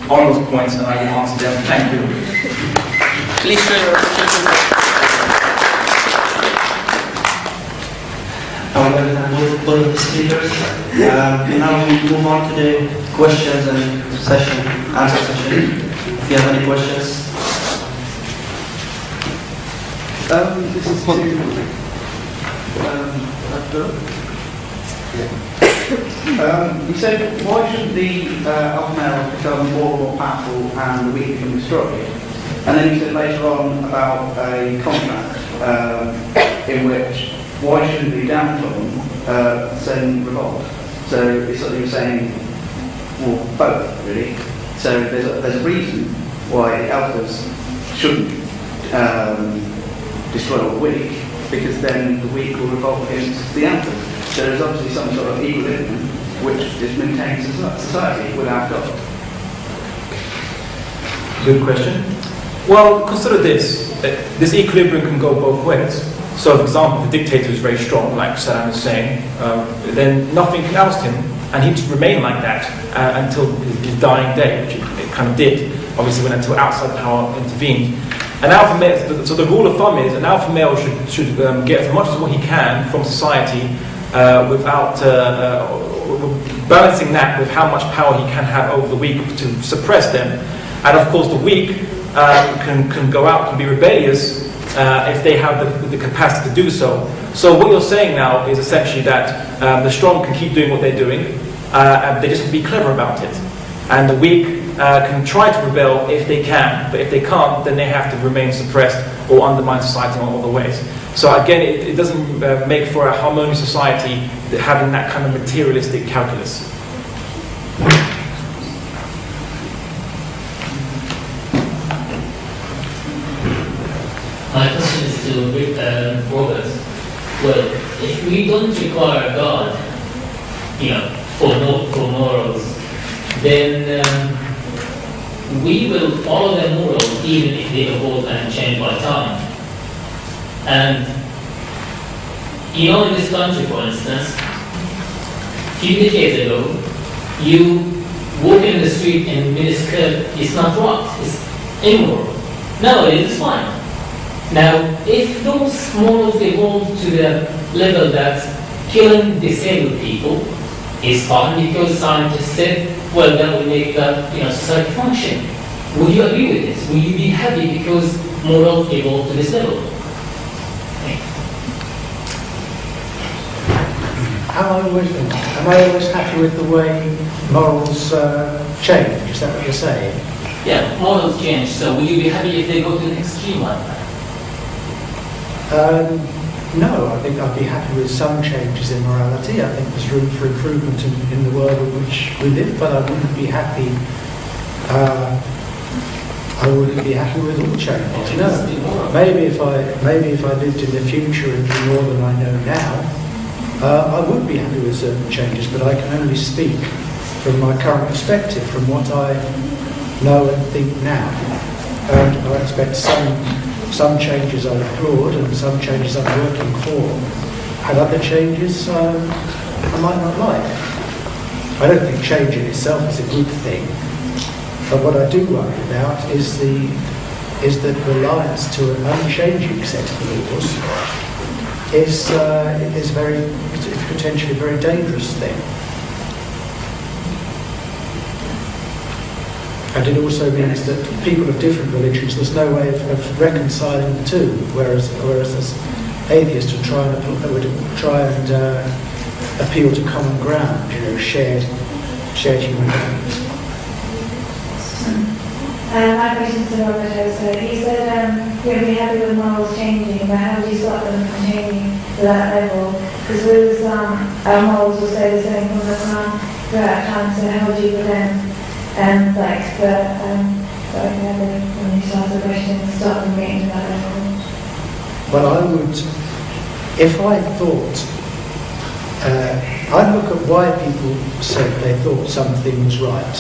on those points, and I will answer them. Thank you. Please show your All of the speakers. Now we move on to the questions and answer session. If you have any questions. This is you said, why should the alpha male become more and more powerful and the weak become destroyed? And then you said later on about a contract in which why shouldn't the downtrodden send revolt? So it's sort of you're saying, well, both really. So there's a reason why the alphas shouldn't destroy all the weak, because then the weak will revolt against the alphas. So there's obviously some sort of equilibrium which just maintains society without God. Good question. Well, consider this. This equilibrium can go both ways. So, for example, if the dictator is very strong, like Saddam is saying, then nothing can oust him, and he'd remain like that until his dying day, which it kind of did, obviously, until outside power intervened. An alpha male, so the rule of thumb is an alpha male should get as much as what he can from society without balancing that with how much power he can have over the weak to suppress them. And of course, the weak can go out, can be rebellious if they have the capacity to do so. So what you're saying now is essentially that the strong can keep doing what they're doing, and they just have to be clever about it. And the weak can try to rebel if they can, but if they can't, then they have to remain suppressed or undermine society in all other ways. So again, it doesn't make for a harmonious society having that kind of materialistic calculus. My question is to Robert. Well, if we don't require God, for morals, then we will follow the morals even if they evolve and change by time. And in this country, for instance, a few decades ago, you walk in the street in miniskirt, it's not right, it's immoral. Nowadays, it's fine. Now, if those morals evolve to the level that killing disabled people is fine because scientists said, well, that will make that society function. Would you agree with this? Will you be happy because morals evolve to this level? Am I always happy with the way morals change? Is that what you're saying? Yeah, models change, so will you be happy if they go to an extreme like that? No, I think I'd be happy with some changes in morality. I think there's room for improvement in the world in which we live, but I wouldn't be happy. I wouldn't be happy with all changes. No, maybe if I lived in the future and knew more than I know now, I would be happy with certain changes. But I can only speak from my current perspective, from what I know and think now, and I expect some changes I applaud and some changes I'm working for, and other changes I might not like. I don't think change in itself is a good thing, but what I do worry about is that reliance to an unchanging set of laws is potentially a very dangerous thing. And it also means that people of different religions, there's no way of reconciling the two. Whereas as atheists would try and appeal to common ground, shared human values. My question to Robert is, he said you'll be happy with morals changing, but how do you stop them from changing to that level? Because with our morals will stay the same from the Quran throughout time, so how would you prevent when you start the question, stop them getting to that level? Well, I would, if I thought, I'd look at why people said they thought something was right.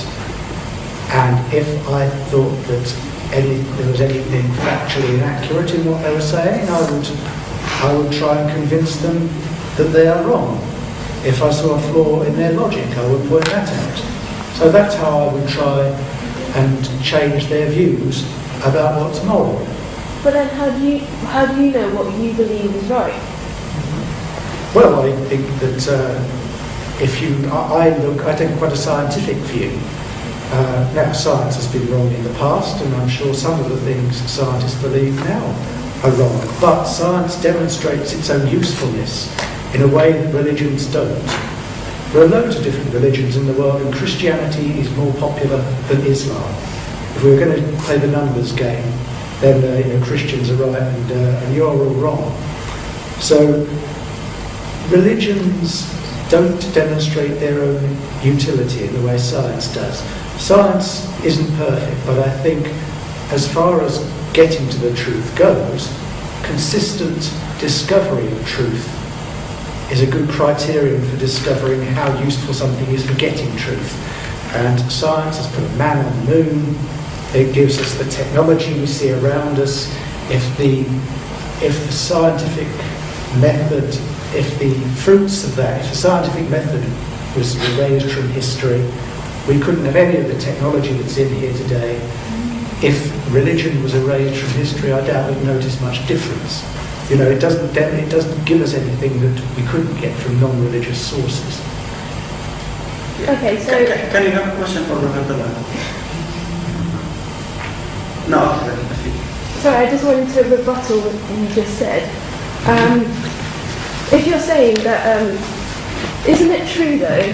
And if I thought that there was anything factually inaccurate in what they were saying, I would try and convince them that they are wrong. If I saw a flaw in their logic, I would point that out. So that's how I would try and change their views about what's moral. But then how do you know what you believe is right? Well, I think that I take quite a scientific view. Now, science has been wrong in the past, and I'm sure some of the things scientists believe now are wrong. But science demonstrates its own usefulness in a way that religions don't. There are loads of different religions in the world, and Christianity is more popular than Islam. If we were going to play the numbers game, then Christians are right and you're all wrong. So religions don't demonstrate their own utility in the way science does. Science isn't perfect, but I think as far as getting to the truth goes, consistent discovery of truth is a good criterion for discovering how useful something is for getting truth. And science has put a man on the moon. It gives us the technology we see around us. If the scientific method, if the fruits of that, if the scientific method was erased from history, we couldn't have any of the technology that's in here today. If religion was erased from history, I doubt we'd notice much difference. It doesn't give us anything that we couldn't get from non-religious sources. Okay, so... Can you have a question for Roberta? No, Sorry, I just wanted to rebuttal what you just said. If you're saying that, isn't it true though?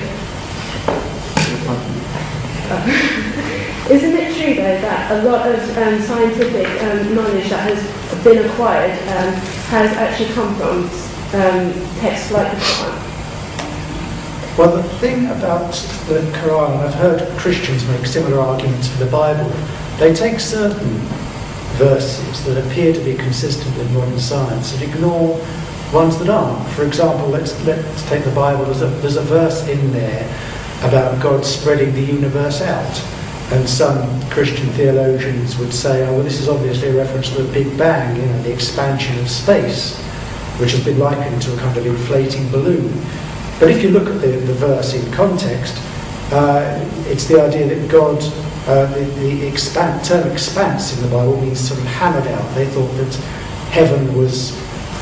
Isn't it true though that a lot of scientific knowledge that has been acquired has actually come from texts like the Quran? Well, the thing about the Quran, I've heard Christians make similar arguments for the Bible. They take certain verses that appear to be consistent with modern science and ignore ones that aren't. For example, let's take the Bible. There's a verse in there about God spreading the universe out. And some Christian theologians would say, oh, well, this is obviously a reference to the Big Bang, the expansion of space, which has been likened to a kind of inflating balloon. But if you look at the verse in context, it's the idea that God, the term expanse in the Bible means sort of hammered out. They thought that heaven was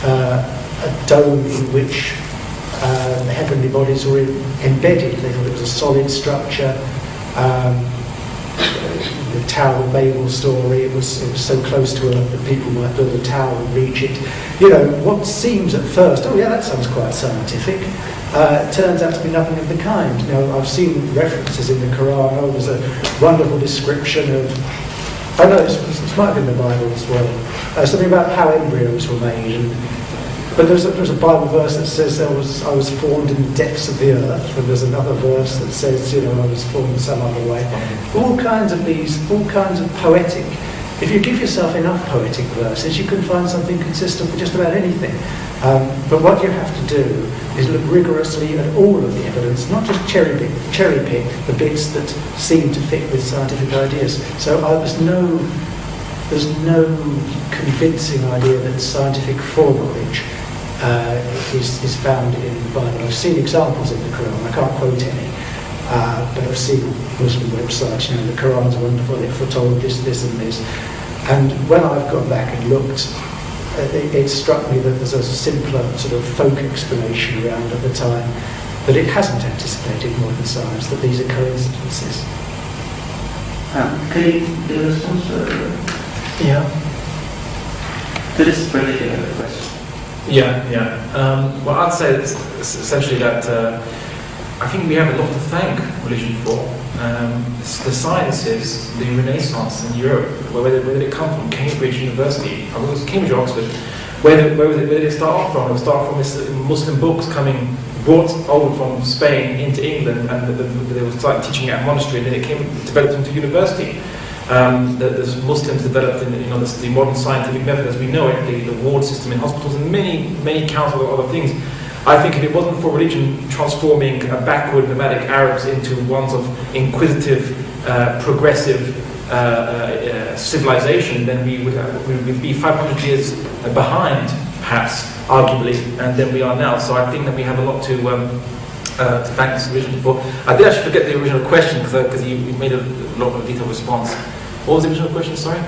a dome in which the heavenly bodies were embedded. They thought it was a solid structure. The Tower of Babel story, it was so close to Earth that people might build a tower and reach it. What seems at first, oh yeah, that sounds quite scientific, turns out to be nothing of the kind. Now, I've seen references in the Quran, there's a wonderful description of, this might have been the Bible as well, something about how embryos were made. But there's a Bible verse that says I was formed in the depths of the earth, and there's another verse that says, I was formed some other way. All kinds of poetic. If you give yourself enough poetic verses, you can find something consistent with just about anything. But what you have to do is look rigorously at all of the evidence, not just cherry pick the bits that seem to fit with scientific ideas. So there's no convincing idea that scientific foreknowledge is found in the Bible. I've seen examples in the Quran, I can't quote any, but I've seen Muslim websites, the Quran's wonderful, it foretold this, this and this. And when I've gone back and looked, it struck me that there's a simpler sort of folk explanation around at the time, that it hasn't anticipated modern science, that these are coincidences. Can you give a response to Yeah. this particular question? Well, I'd say it's essentially that I think we have a lot to thank religion for. The sciences, the Renaissance in Europe, where did it come from? Cambridge University, it was Cambridge or Oxford. Where did it start off from? It started from this Muslim books brought over from Spain into England, and they were started teaching at a monastery, and then it developed into university. The Muslims developed the modern scientific method as we know it, the ward system in hospitals, and many countless other things. I think if it wasn't for religion transforming backward nomadic Arabs into ones of inquisitive, progressive civilization, then we would be 500 years behind, perhaps, arguably, and than we are now. So I think that we have a lot to thank this religion for. I did actually forget the original question because you made a a lot of detailed response. What was the original question, sorry?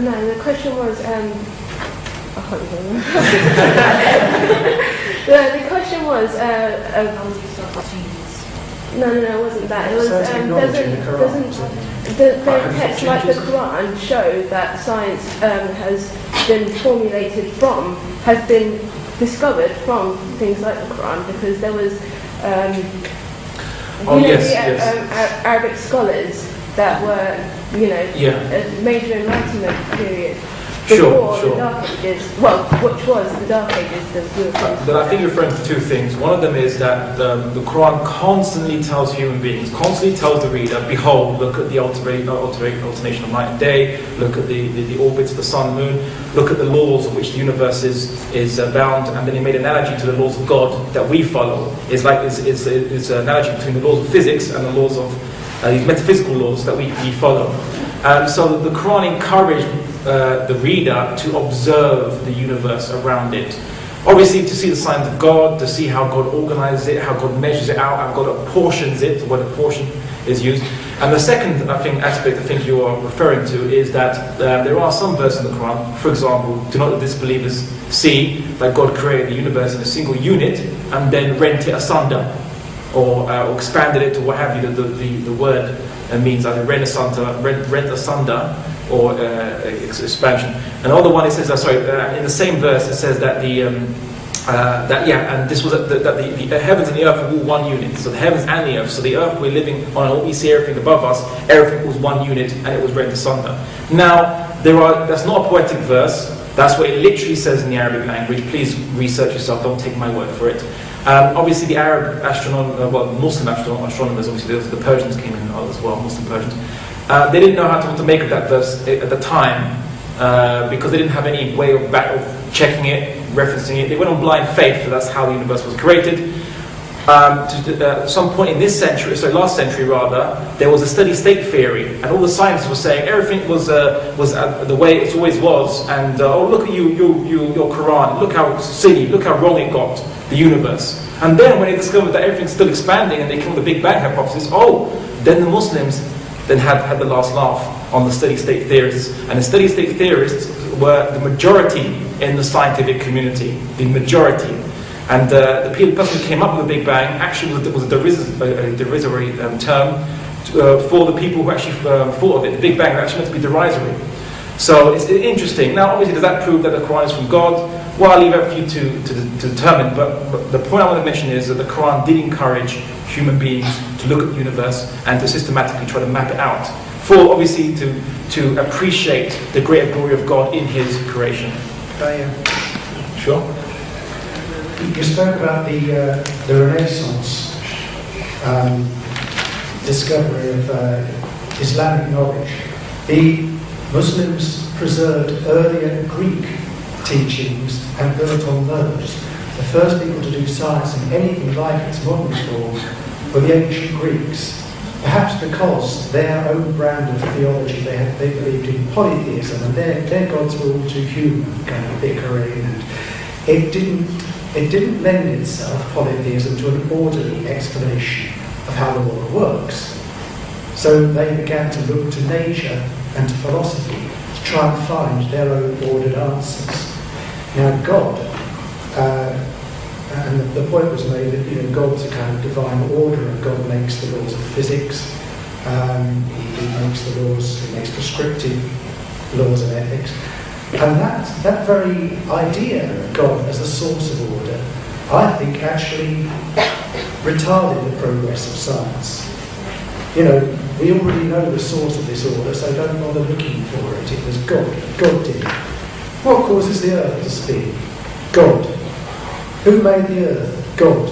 No, the question was, I can't remember. the question was, no, it wasn't that. It was, doesn't the text like the Quran show that science has been discovered from things like the Quran? Because there was, Arabic scholars that were, a major Enlightenment period before the Dark Ages, which was the Dark Ages that we were But I think you're referring to two things. One of them is that the Quran constantly tells human beings, constantly tells the reader, behold, look at the alternation of night and day, look at the orbits of the sun and moon, look at the laws of which the universe is bound, and then he made an analogy to the laws of God that we follow. It's an analogy between the laws of physics and the laws of these metaphysical laws that we follow. So the Quran encouraged the reader to observe the universe around it. Obviously, to see the signs of God, to see how God organizes it, how God measures it out, how God apportions it, where the portion is used. And the second, aspect I think you are referring to is that there are some verses in the Quran, for example, do not the disbelievers see that God created the universe in a single unit and then rent it asunder, or expanded it, or what have you. The word means either rent asunder, or expansion. And other one it says, in the same verse it says that and this was that the heavens and the earth were all one unit. So the heavens and the earth. So the earth we're living on, and we see everything above us. Everything was one unit, and it was rent asunder. Now that's not a poetic verse. That's what it literally says in the Arabic language. Please research yourself. Don't take my word for it. Obviously, the Arab Muslim astronomers, obviously the Persians came in as well, Muslim Persians. They didn't know how to make of that verse at the time because they didn't have any way of checking it, referencing it. They went on blind faith, so that's how the universe was created. At some point in last century rather, there was a steady state theory, and all the scientists were saying everything was the way it always was, and look at your Quran, look how silly, look how wrong it got the universe. And then when they discovered that everything's still expanding, and they came with the Big Bang hypothesis, then the Muslims then had the last laugh on the steady state theorists, and the steady state theorists were the majority in the scientific community, the majority. And the person who came up with the Big Bang actually was a derisory term for the people who actually thought of it. The Big Bang actually meant to be derisory. So it's interesting. Now, obviously, does that prove that the Quran is from God? Well, I'll leave it for you to determine. But the point I want to mention is that the Quran did encourage human beings to look at the universe and to systematically try to map it out, for obviously to appreciate the greater glory of God in His creation. Sure. You spoke about the Renaissance discovery of Islamic knowledge. The Muslims preserved earlier Greek teachings and built on those. The first people to do science in anything like its modern form were the ancient Greeks. Perhaps because their own brand of theology, they believed in polytheism, and their gods were all too human, kind of bickering, and it didn't lend itself, polytheism, to an orderly explanation of how the world works. So they began to look to nature and to philosophy to try and find their own ordered answers. Now God, and the point was made that God's a kind of divine order, and God makes the laws of physics, he makes the laws, he makes prescriptive laws of ethics. And that very idea of God as a source of order, I think actually retarded the progress of science. We already know the source of this order, so don't bother looking for it. It was God. God did it. What causes the earth to spin? God. Who made the earth? God.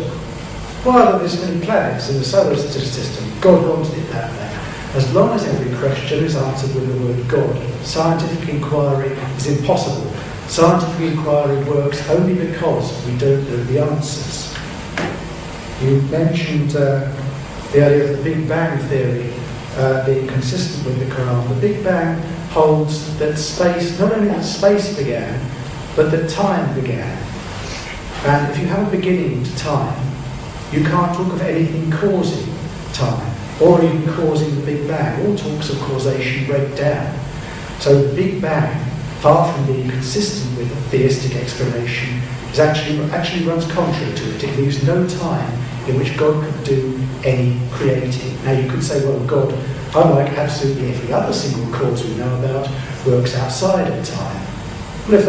Why are there this many planets in the solar system? God wanted it that way. As long as every question is answered with the word God, scientific inquiry is impossible. Scientific inquiry works only because we don't know the answers. You mentioned the idea of the Big Bang theory being consistent with the Quran. The Big Bang holds that space, not only that space began, but that time began. And if you have a beginning to time, you can't talk of anything causing time. or even causing the Big Bang. All talks of causation break down. So the Big Bang, far from being consistent with a theistic explanation, is actually runs contrary to it. It leaves no time in which God could do any creating. Now you could say, well, God, unlike absolutely every other single cause we know about, works outside of time. Well,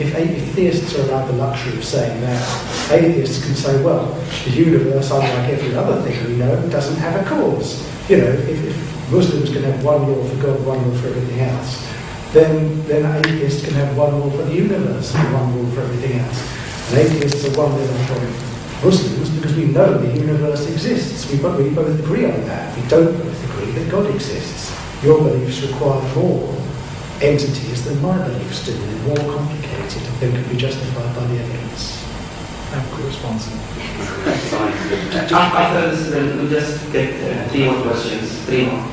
if theists are allowed the luxury of saying that, atheists can say, well, the universe, unlike every other thing we know, doesn't have a cause. You know, if Muslims can have one law for God, one law for everything else, then atheists can have one law for the universe and one law for everything else. And atheists are one law from Muslims because we know the universe exists. We both agree on that. We don't both agree that God exists. Your beliefs require more entities than my beliefs do. They're more complicated than can be justified by the evidence. Good response. After this, then we'll just get 3 more questions. 3 more.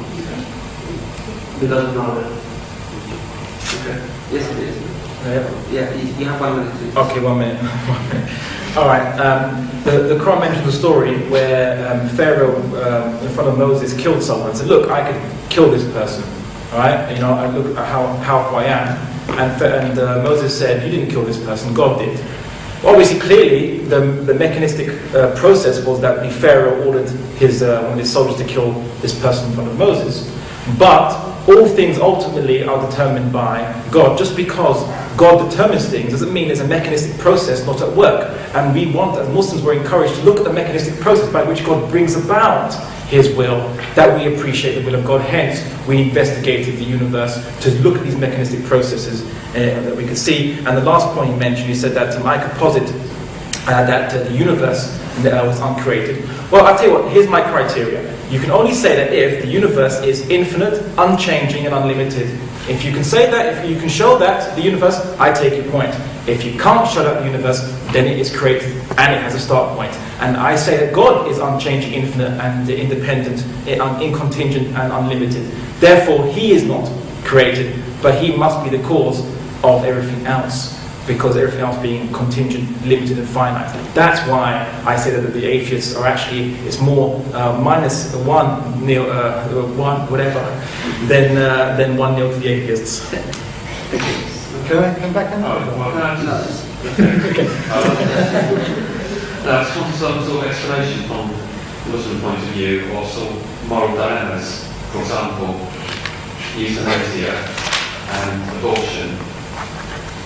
Because of now. Okay. Yes, please. Yeah, you have 1 minute. Please. Okay, 1 minute. All right. The Quran mentions the story where Pharaoh, in front of Moses, killed someone and said, "Look, I could kill this person. All right, you know, I look at how powerful I am." And Moses said, "You didn't kill this person. God did." Obviously, clearly, the mechanistic process was that the Pharaoh ordered one of his soldiers to kill this person in front of Moses. But all things ultimately are determined by God. Just because God determines things doesn't mean there's a mechanistic process not at work. And we want, as Muslims, we're encouraged to look at the mechanistic process by which God brings about His will, that we appreciate the will of God. Hence, we investigated the universe to look at these mechanistic processes that we could see. And the last point he mentioned, he said that I could posit that the universe was uncreated. Well, I'll tell you what, here's my criteria. You can only say that if the universe is infinite, unchanging, and unlimited. If you can say that, if you can show that, the universe, I take your point. If you can't show that the universe, then it is created and it has a start point. And I say that God is unchanging, infinite, and independent, incontingent, and unlimited. Therefore, He is not created, but He must be the cause of everything else, because everything else being contingent, limited, and finite. That's why I say that the atheists are actually, it's more -1 whatever, than 1-0 to the atheists. Can I come back on that? Some sort of explanation from the Muslim point of view, or some moral dilemmas. For example, euthanasia and abortion.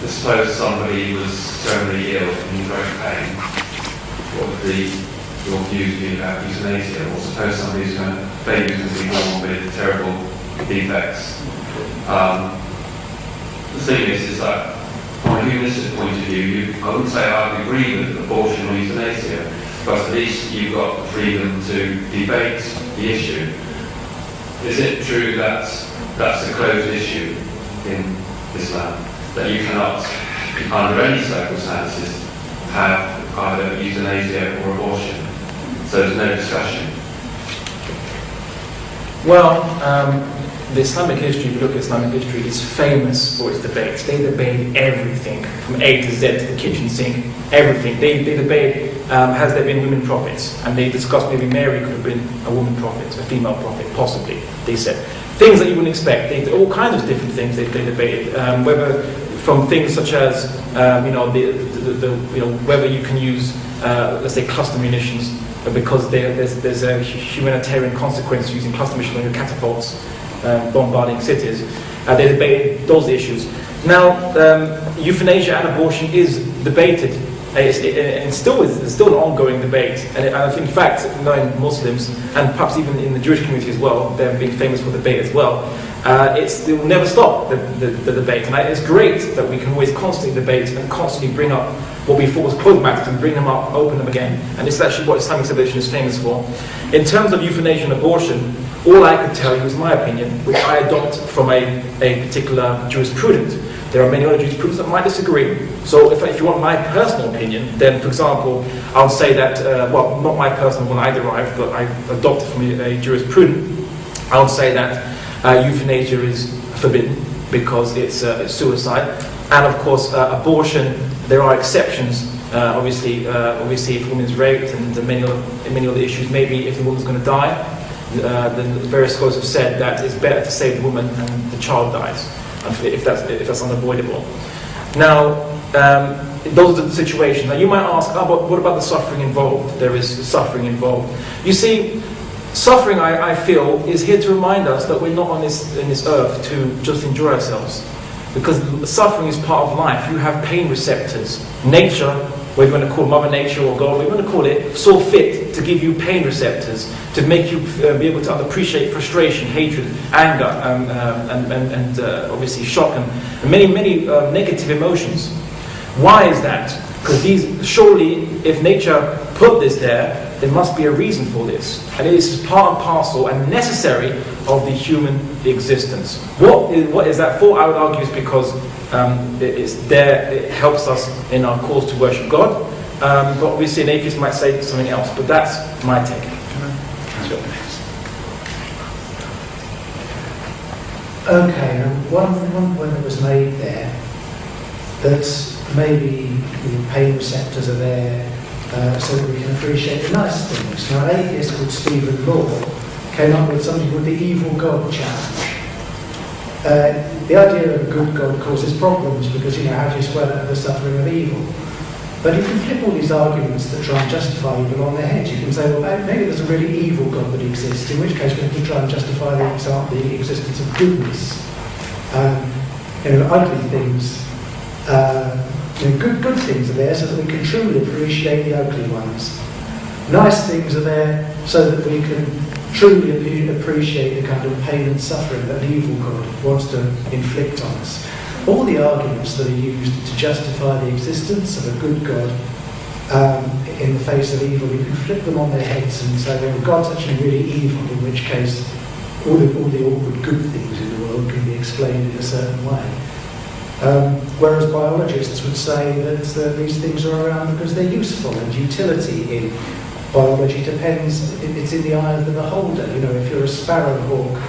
Suppose somebody was terminally ill and in great pain. What would your views be about euthanasia? Or suppose somebody's baby's going to be born with terrible defects. The thing is that from a humanistic point of view, I wouldn't say I would agree with abortion or euthanasia, but at least you've got the freedom to debate the issue. Is it true that that's a closed issue in Islam? That you cannot, under any circumstances, have either euthanasia or abortion? So there's no discussion. Well, the Islamic history, if you look at Islamic history, is famous for its debates. They debate everything, from A to Z to the kitchen sink, everything. They debate, has there been women prophets? And they discussed maybe Mary could have been a woman prophet, a female prophet, possibly, they said. Things that you wouldn't expect. All kinds of different things they debated. Whether from things such as, whether you can use, let's say, cluster munitions, because there's a humanitarian consequence using cluster munitions on your catapults, bombarding cities. They debated those issues. Now, euthanasia and abortion is debated. It's still an ongoing debate. And I think, in fact, knowing Muslims, and perhaps even in the Jewish community as well, they're being famous for debate as well, it will never stop, the debate. And it's great that we can always constantly debate and constantly bring up what we thought was closed matters and bring them up, open them again. And it's actually what Islamic civilization is famous for. In terms of euthanasia and abortion, all I could tell you is my opinion, which I adopt from a particular jurisprudent. There are many other jurisprudents that might disagree. So if you want my personal opinion, then, for example, I would say that, not my personal one I derived, but I adopted from a jurisprudent, I would say that euthanasia is forbidden because it's suicide. And of course, abortion, there are exceptions. Obviously, if a woman is raped and many other issues, maybe if the woman's going to die, the various scholars have said that it's better to save the woman than the child dies, if that's unavoidable. Now, those are the situations. Now you might ask, but what about the suffering involved? There is suffering involved. You see, suffering, I feel, is here to remind us that we're not in this earth to just enjoy ourselves. Because suffering is part of life. You have pain receptors. Nature, whether you want to call Mother Nature or God, whatever you want to call it, saw fit to give you pain receptors, to make you be able to appreciate frustration, hatred, anger, and obviously shock, and many negative emotions. Why is that? Because surely, if nature put this there must be a reason for this. And it is part and parcel and necessary of the human existence. What is that for? I would argue is because it's there, it helps us in our cause to worship God. But obviously an atheist might say something else, but that's my take. Okay, now one point that was made there, that maybe pain receptors are there so that we can appreciate the nice things. Now, an atheist called Stephen Law came up with something called the evil God challenge. The idea of a good God causes problems because, how do you square that with the suffering of evil? But you can flip all these arguments that try and justify evil on their head. You can say, well, maybe there's a really evil God that exists, in which case we have to try and justify the existence of goodness. Ugly things, good things are there so that we can truly appreciate the ugly ones. Nice things are there so that we can truly appreciate the kind of pain and suffering that an evil God wants to inflict on us. All the arguments that are used to justify the existence of a good God in the face of evil, you can flip them on their heads and say, well, God's actually really evil, in which case all the awkward good things in the world can be explained in a certain way. Whereas biologists would say that these things are around because they're useful, and utility in biology depends, it's in the eye of the beholder. If you're a sparrowhawk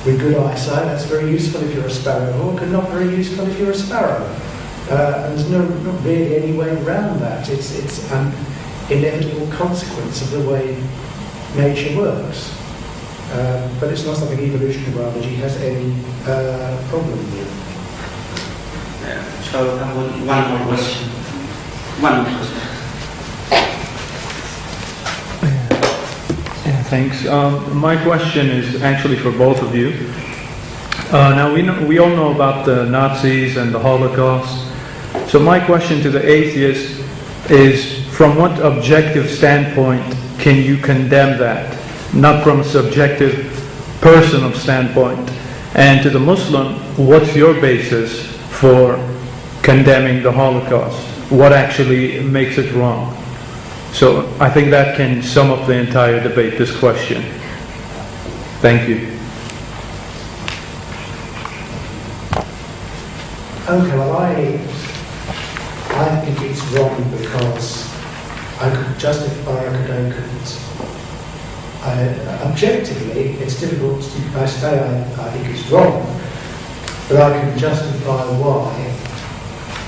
with good eyesight, that's very useful if you're a sparrowhawk, and not very useful if you're a sparrow. And there's not really any way around that. It's an inevitable consequence of the way nature works. But it's not something evolutionary biology has any problem with. So one more question. Yeah, thanks. My question is actually for both of you. Now we all know about the Nazis and the Holocaust. So my question to the atheist is, from what objective standpoint can you condemn that? Not from a subjective, personal standpoint. And to the Muslim, what's your basis for condemning the Holocaust? What actually makes it wrong? So I think that can sum up the entire debate, this question. Thank you. Okay, well, I think it's wrong because I could justify, I couldn't. Objectively, it's difficult. I say I think it's wrong, but I can justify why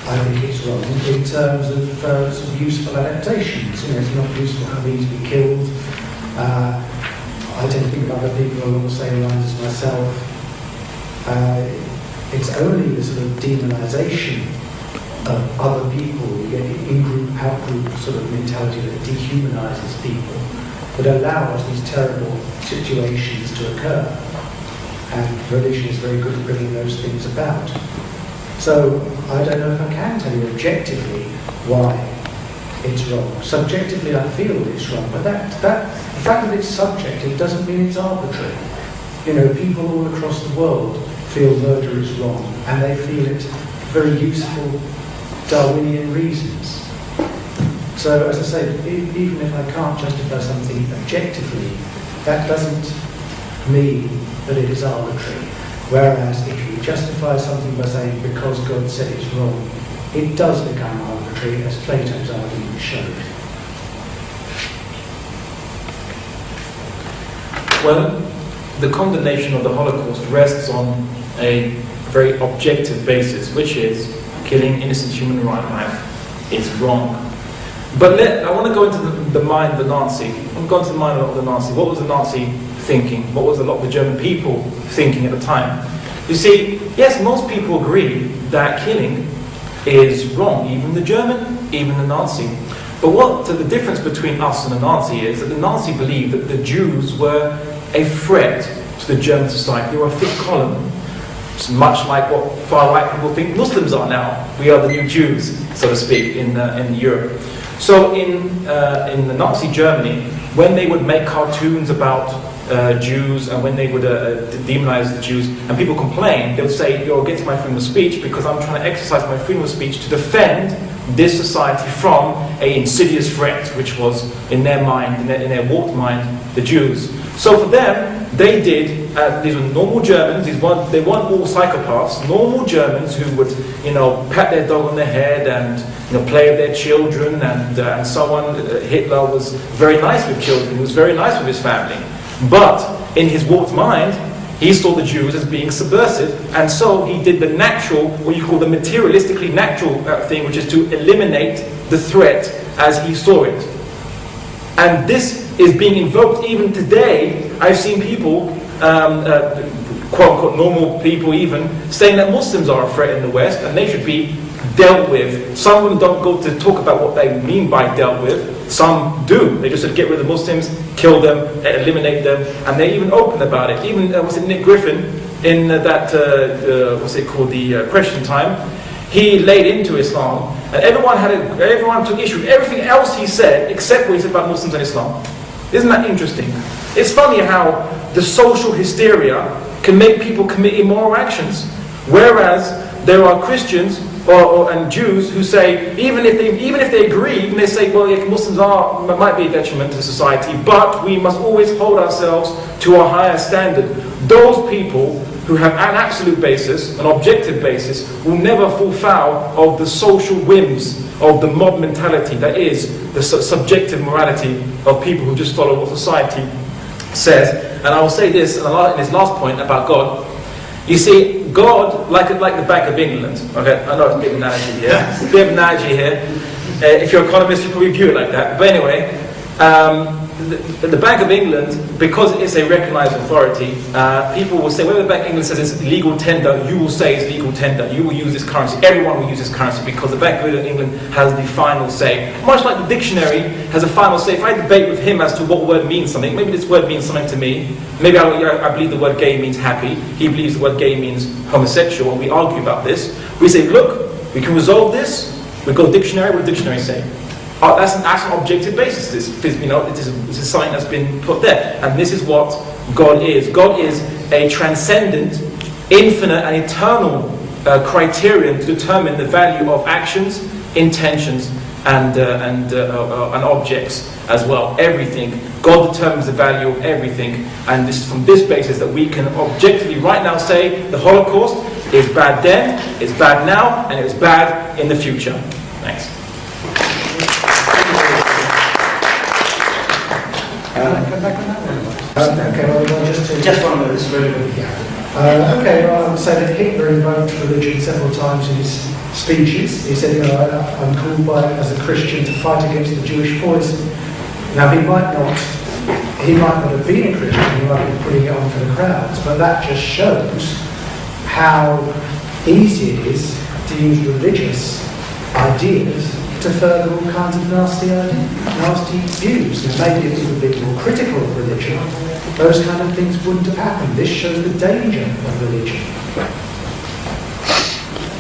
I think it's wrong in terms of sort of useful adaptations. It's not useful for me to be killed. I tend to think about other people along the same lines as myself. It's only the sort of demonisation of other people, in-group, out-group sort of mentality that dehumanises people, that allows these terrible situations to occur. And religion is very good at bringing those things about. So I don't know if I can tell you objectively why it's wrong. Subjectively, I feel it's wrong, but the fact that it's subjective doesn't mean it's arbitrary. People all across the world feel murder is wrong, and they feel it for very useful Darwinian reasons. So, as I say, even if I can't justify something objectively, that doesn't mean that it is arbitrary. Whereas if you justify something by saying because God said it's wrong, it does become arbitrary, as Plato's argument showed. Well, the condemnation of the Holocaust rests on a very objective basis, which is killing innocent human life is wrong. But I want to go into the mind of the Nazi. I'm going to the mind of the Nazi. What was the Nazi thinking? What was a lot of the German people thinking at the time? You see, yes, most people agree that killing is wrong, even the German, even the Nazi. But what the difference between us and the Nazi is that the Nazi believed that the Jews were a threat to the German society. They were a fifth column. It's much like what far-right people think Muslims are now. We are the new Jews, so to speak, in Europe. So in the Nazi Germany, when they would make cartoons about Jews and when they would demonize the Jews, and people complain, they would say, you're against my freedom of speech because I'm trying to exercise my freedom of speech to defend this society from an insidious threat, which was, in their mind, in their warped mind, the Jews. So for them, they did, these were normal Germans, they weren't all psychopaths, normal Germans who would, pat their dog on the head and, play with their children and so on. Hitler was very nice with children, he was very nice with his family. But in his warped mind, he saw the Jews as being subversive, and so he did the natural, what you call the materialistically natural thing, which is to eliminate the threat as he saw it. And this is being invoked even today. I've seen people, quote-unquote normal people even, saying that Muslims are a threat in the West and they should be dealt with. Some of them don't go to talk about what they mean by dealt with. Some do. They just said get rid of the Muslims, kill them, eliminate them, and they're even open about it. Even, Nick Griffin, in that, the Question Time, he laid into Islam, and everyone took issue with everything else he said, except what he said about Muslims and Islam. Isn't that interesting? It's funny how the social hysteria can make people commit immoral actions, whereas there are Christians and Jews who say, even if they agree, and they say, well, yeah, Muslims might be a detriment to society, but we must always hold ourselves to a higher standard. Those people who have an absolute basis, an objective basis, will never fall foul of the social whims of the mob mentality that is the subjective morality of people who just follow what society says. And I will say this in this last point about God. You see, God, like the Bank of England, okay, I know it's a bit of an analogy here, a bit of an analogy here. If you're an economist, you probably view it like that. But anyway, the Bank of England, because it's a recognised authority, people will say, whether the Bank of England says it's legal tender, you will say it's legal tender. You will use this currency. Everyone will use this currency because the Bank of England has the final say. Much like the dictionary has a final say. If I debate with him as to what word means something, maybe this word means something to me. Maybe I believe the word gay means happy. He believes the word gay means homosexual, and we argue about this. We say, look, we can resolve this. We go dictionary. What does the dictionary say? That's an objective basis. It is something that's been put there. And this is what God is. God is a transcendent, infinite and eternal criterion to determine the value of actions, intentions and objects as well. Everything. God determines the value of everything. And this is from this basis that we can objectively right now say the Holocaust is bad then, it's bad now, and it's bad in the future. Thanks. Just one minute, it's really good. Okay, well, I would say that Hitler invoked religion several times in his speeches. He said, I'm called as a Christian to fight against the Jewish poison. Now, he might not have been a Christian, he might be putting it on for the crowds, but that just shows how easy it is to use religious ideas to further all kinds of nasty views. And maybe if he was a bit more critical of religion, those kind of things wouldn't have happened. This shows the danger of religion.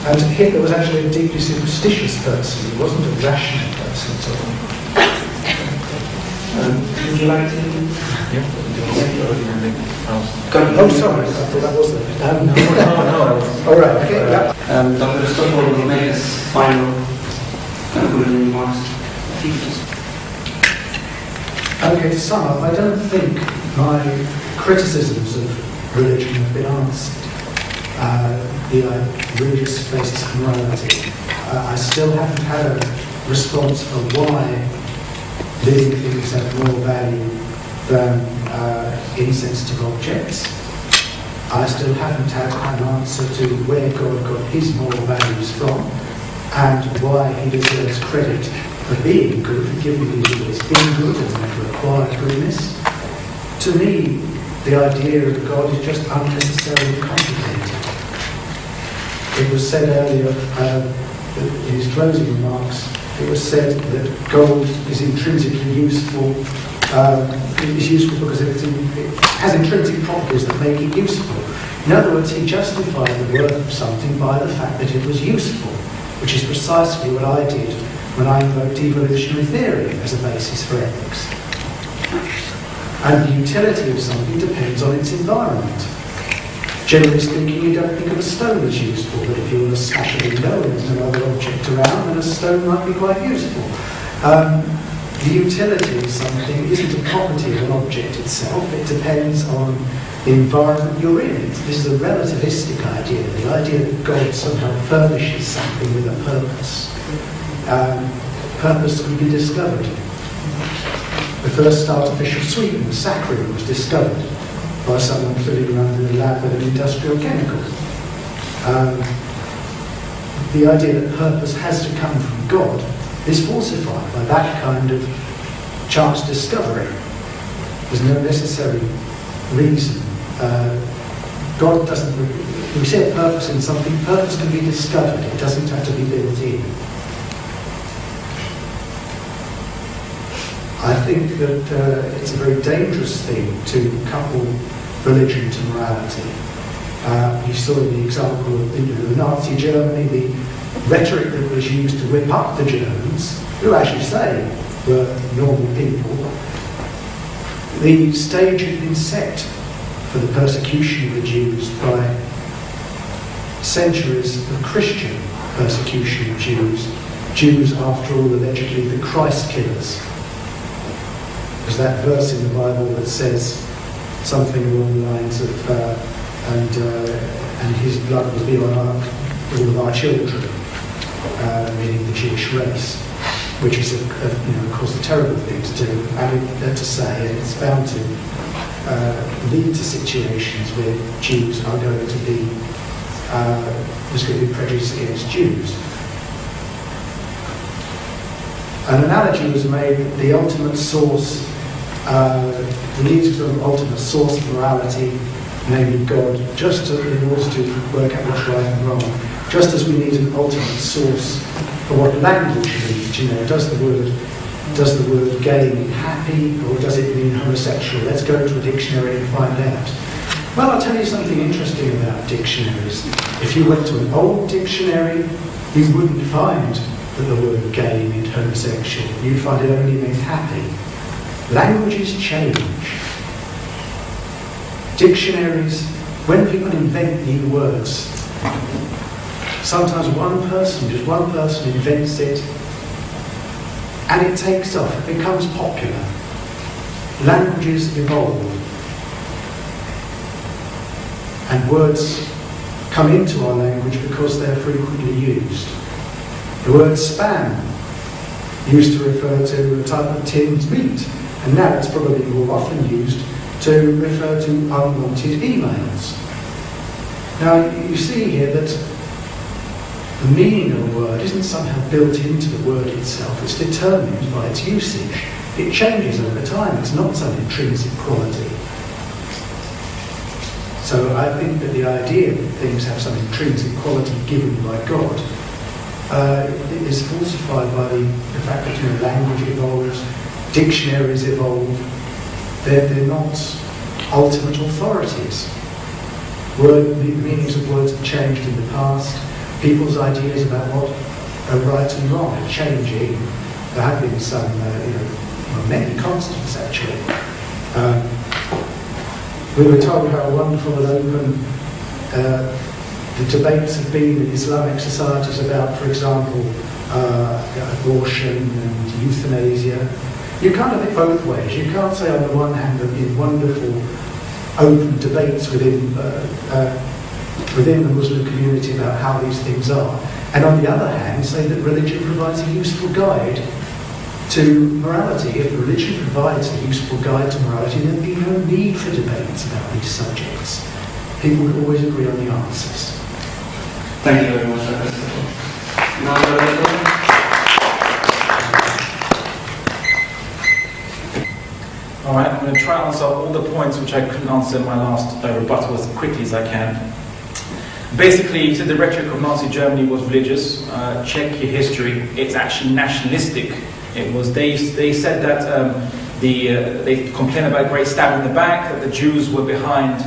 And Hitler was actually a deeply superstitious person. He wasn't a rational person at all. Would you like to? Yeah. Oh, sorry, I thought that was the... No. All right, okay. Yeah. Dr. Stoffel will make his final concluding remarks. Okay, to sum up, I don't think my criticisms of religion have been answered. The religious basis of morality. I still haven't had a response for why living things have more value than insensitive objects. I still haven't had an answer to where God got his moral values from and why he deserves credit for being good, for giving people his being good and never acquired goodness. To me, the idea of God is just unnecessarily complicated. It was said earlier in his closing remarks, it was said that gold is intrinsically useful. It is useful because it has intrinsic properties that make it useful. In other words, he justified the worth of something by the fact that it was useful, which is precisely what I did when I invoked evolutionary theory as a basis for ethics. And the utility of something depends on its environment. Generally speaking, you don't think of a stone as useful, but if you were to smash a window and there's no other object around, then a stone might be quite useful. The utility of something isn't a property of an object itself, it depends on the environment you're in. This is a relativistic idea, the idea that God somehow furnishes something with a purpose. Purpose can be discovered. The first artificial sweetener, saccharin, was discovered by someone fiddling around in a lab with an industrial chemical. The idea that purpose has to come from God is falsified by that kind of chance discovery. There's no necessary reason. God doesn't... We see a purpose in something, purpose can be discovered, it doesn't have to be built in. I think that it's a very dangerous thing to couple religion to morality. You saw in the example of the Nazi Germany, the rhetoric that was used to whip up the Germans, who, as you say, were normal people. The stage had been set for the persecution of the Jews by centuries of Christian persecution of Jews. Jews, after all, allegedly the Christ killers. There's that verse in the Bible that says something along the lines of, and his blood will be on all of our children, meaning the Jewish race, which is, of course, a terrible thing to do and to say, and it's bound to lead to situations where Jews are going to be, there's going to be prejudice against Jews. An analogy was made that the ultimate source, we need an ultimate source of morality, namely God, just in order to work out what's right and wrong, just as we need an ultimate source for what language means. Does the word gay mean happy, or does it mean homosexual? Let's go to a dictionary and find out. Well, I'll tell you something interesting about dictionaries. If you went to an old dictionary, you wouldn't find that the word gay meant homosexual. You'd find it only meant happy. Languages change. Dictionaries, when people invent new words, sometimes just one person invents it, and it takes off, it becomes popular. Languages evolve. And words come into our language because they're frequently used. The word spam used to refer to a type of tinned meat, and now it's probably more often used to refer to unwanted emails. Now, you see here that the meaning of a word isn't somehow built into the word itself, it's determined by its usage. It changes over time, it's not some intrinsic quality. So I think that the idea that things have some intrinsic quality given by God is falsified by the fact that language evolves, dictionaries evolve. They're not ultimate authorities. The meanings of words have changed in the past. People's ideas about what are right and wrong are changing. There have been some, many constants actually. We were told how wonderful and open the debates have been in Islamic societies about, for example, abortion and euthanasia. You can't have it both ways. You can't say on the one hand that in wonderful open debates within the Muslim community about how these things are, and on the other hand say that religion provides a useful guide to morality. If religion provides a useful guide to morality, there'd be no need for debates about these subjects. People would always agree on the answers. Thank you very much, Professor. Now, all right. I'm going to try and answer all the points which I couldn't answer in my last rebuttal as quickly as I can. Basically, he said the rhetoric of Nazi Germany was religious. Check your history. It's actually nationalistic. It was. They said that they complained about great stab in the back, that the Jews were behind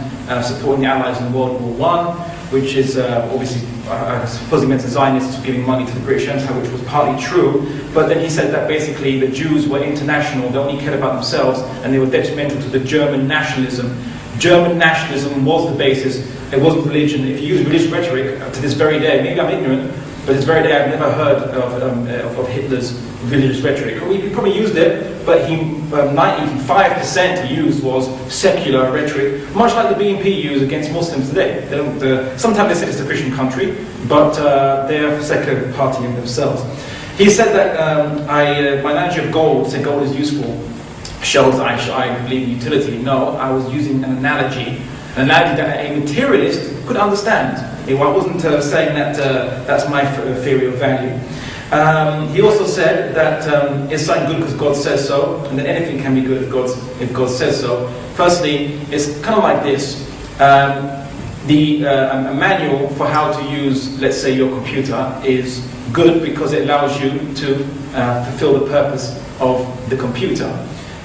supporting the Allies in World War I, which is obviously, I suppose he meant the Zionists giving money to the British Empire, which was partly true. But then he said that basically the Jews were international, they only cared about themselves, and they were detrimental to the German nationalism. German nationalism was the basis. It wasn't religion. If you use religious rhetoric to this very day, maybe I'm ignorant, but this very day I've never heard of Hitler's religious rhetoric. He probably used it, but 95% he used was secular rhetoric, much like the BNP use against Muslims today. They don't, sometimes they say it's a Christian country, but they're a secular party in themselves. He said that my analogy of gold, said gold is useful, shows I believe in utility. No, I was using an analogy that a materialist could understand. I wasn't saying that that's my theory of value. He also said that it's something good because God says so, and that anything can be good if God says so. Firstly, it's kind of like this. A manual for how to use, let's say, your computer is good because it allows you to fulfill the purpose of the computer.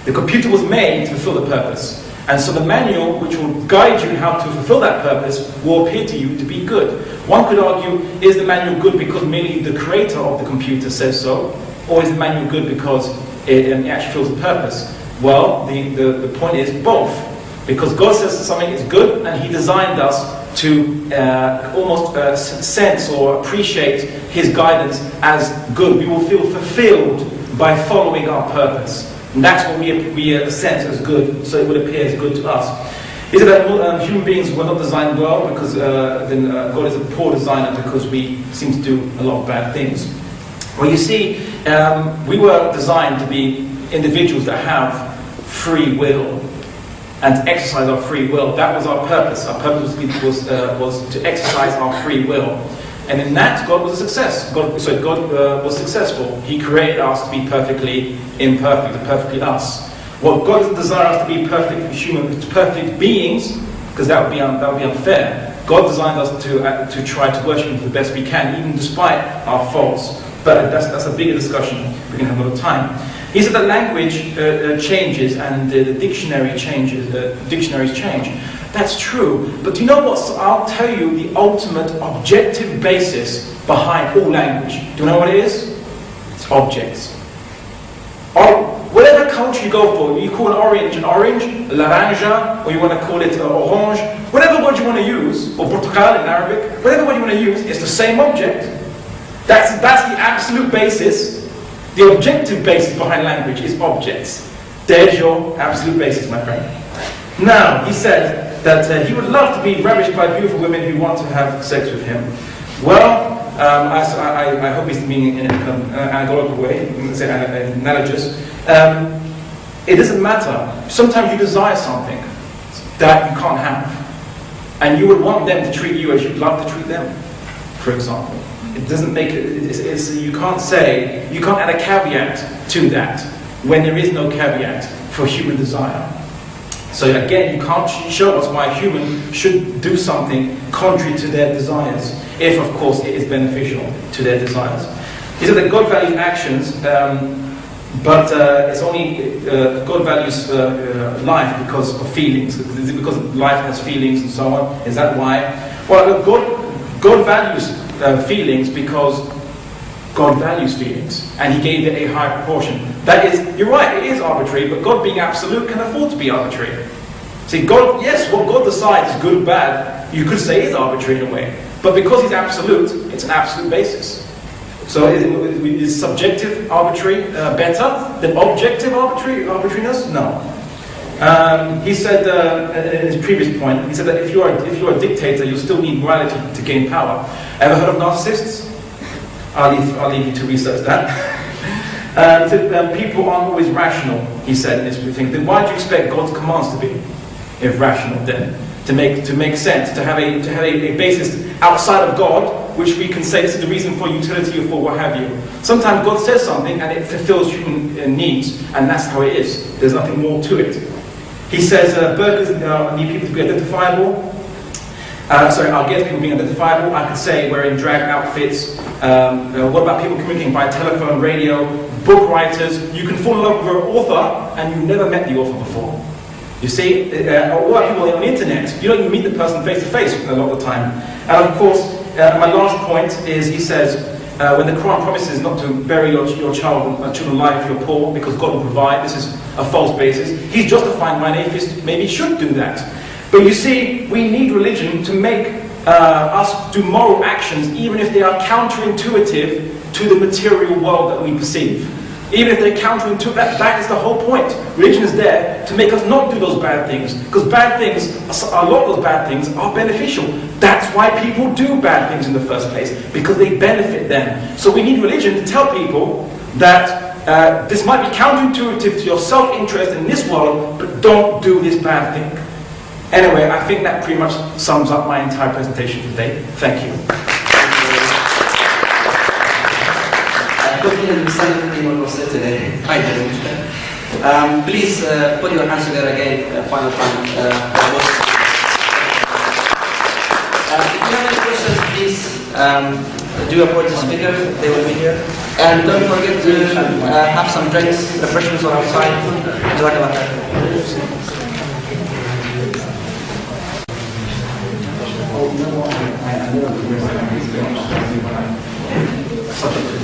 The computer was made to fulfill the purpose. And so the manual, which will guide you how to fulfill that purpose, will appear to you to be good. One could argue, is the manual good because merely the creator of the computer says so? Or is the manual good because it actually fulfills the purpose? Well, the point is both. Because God says something is good, and He designed us to almost sense or appreciate His guidance as good. We will feel fulfilled by following our purpose. And that's what we sense as good, so it would appear as good to us. He said that human beings were not designed well because God is a poor designer because we seem to do a lot of bad things. Well, you see, we were designed to be individuals that have free will and to exercise our free will. That was our purpose. Our purpose was to exercise our free will. And in that, God was a success. God was successful. He created us to be perfectly imperfect, perfectly us. Well, God doesn't desire us to be perfect human, perfect beings, because that would be unfair. God designed us to try to worship Him the best we can, even despite our faults. But that's a bigger discussion. We can have a lot of time. He said that language changes and the dictionary changes. Dictionaries change. That's true. But do you know what? I'll tell you the ultimate objective basis behind all language. Do you know what it is? It's objects. Whatever culture you go for, you call an orange, laranja, or you want to call it orange, whatever word you want to use, or portugal in Arabic, whatever word you want to use, it's the same object. That's the absolute basis. The objective basis behind language is objects. There's your absolute basis, my friend. Now, he said that he would love to be ravished by beautiful women who want to have sex with him. Well, I hope he's being in an allegorical way, analogous. It doesn't matter. Sometimes you desire something that you can't have. And you would want them to treat you as you'd love to treat them, for example. It doesn't make it, you can't add a caveat to that when there is no caveat for human desire. So again, you can't show us why a human should do something contrary to their desires, if of course it is beneficial to their desires. He said that God values actions, but it's only, God values life because of feelings. Is it because life has feelings and so on? Is that why? Well, God values feelings because God values feelings, and He gave it a high proportion. That is, you're right, it is arbitrary, but God being absolute can afford to be arbitrary. See, God, yes, what God decides is good or bad, you could say is arbitrary in a way, but because He's absolute, it's an absolute basis. So is subjective arbitrary better than objective arbitrariness? No. He said in his previous point, he said that if you are a dictator, you still need morality to gain power. Ever heard of narcissists? I'll leave you to research that. He said people aren't always rational. He said in this thing. Then why do you expect God's commands to be irrational then? To make sense, to have a basis outside of God, which we can say this is the reason for utility or for what have you. Sometimes God says something and it fulfills human needs, and that's how it is. There's nothing more to it. He says burgers need people to be identifiable. Our guest people being identifiable. I could say wearing drag outfits. What about people communicating by telephone, radio, book writers? You can fall in love with an author and you've never met the author before. You see, what about people on the internet? You don't even meet the person face to face a lot of the time. And of course, my last point is he says, when the Quran promises not to bury your children alive if you're poor because God will provide, this is a false basis. He's justifying why an atheist maybe should do that. But you see, we need religion to make us do moral actions, even if they are counterintuitive to the material world that we perceive. Even if they're counterintuitive, that is the whole point. Religion is there to make us not do those bad things. Because bad things, a lot of those bad things are beneficial. That's why people do bad things in the first place, because they benefit them. So we need religion to tell people that this might be counterintuitive to your self-interest in this world, but don't do this bad thing. Anyway, I think that pretty much sums up my entire presentation today. Thank you. Hopefully anyone was there today. I didn't. Please put your hands together again, final time. If you have any questions, please do approach the speaker. They will be here. And don't forget to have some drinks, refreshments on outside. Jazakallah khair. Subject to